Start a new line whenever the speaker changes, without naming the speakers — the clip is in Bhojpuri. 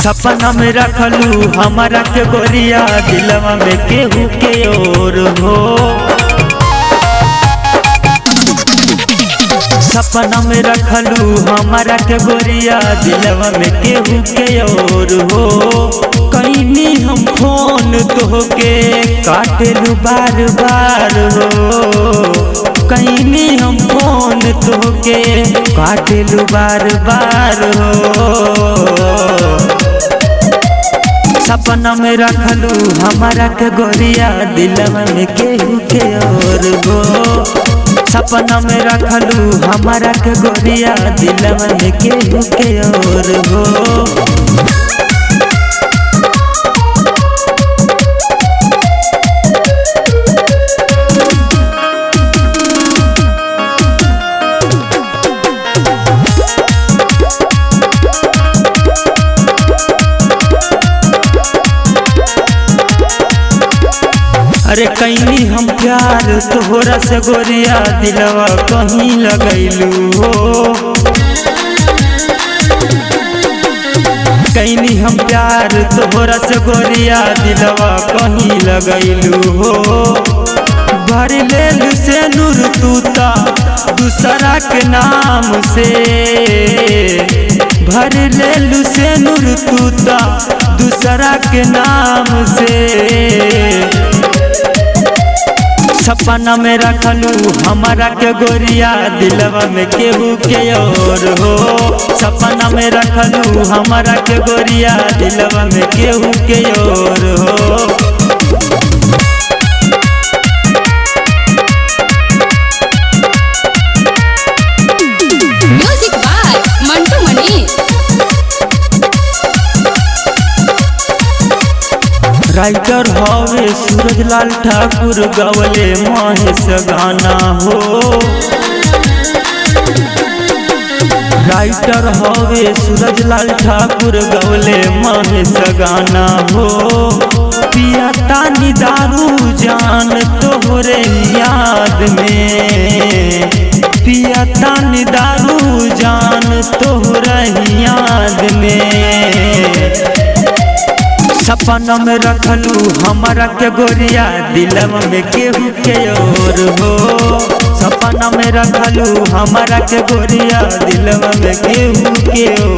सपना में रखलू हमारा के गोरिया दिलवा में केहू के और हो। सपना में रखलू हमारा के गोरिया दिलवा में केहू के और हो। कहीं हम फोन तो के काटेलू बार बार हो। कहीं हम फोन तो के काटेलू बार बार हो। सपना में रखलू हमारा के गोरिया दिलवा में केहू के और हो। सपना में रखलू हमारा के गोरिया दिलवा में केहू के और हो। अरे कहीं हम प्यार तोहरा से गोरिया दिलवा कहीं लगैलू हो। कहीं हम प्यार तोहरा से गोरिया दिलवा कहीं लगैलू हो। भर लेल से नूर तूता दूसरा के नाम से। भर लेल से नूर तूता दूसरा के नाम से। सपना में रखलू हमारा के गोरिया दिलवा में केहू के और हो। सपना में रखलू हमारा के गोरिया दिलवा में केहू के और हो।
Music by Mantu Mani.
Writer हवे सूरजलाल ठाकुर गवले महेश गाना हो। राइटर हवे सूरजलाल ठाकुर गवले महेश गाना हो। पिया तानी दारू जान तोहरे याद में। पिया तानी दारू जान तोहरे याद में। सपना में रखलू हमारा के गोरिया दिलवा में केहू के और हो। सपना में रखलू हमारा के गोरिया दिलवा में केहू के और।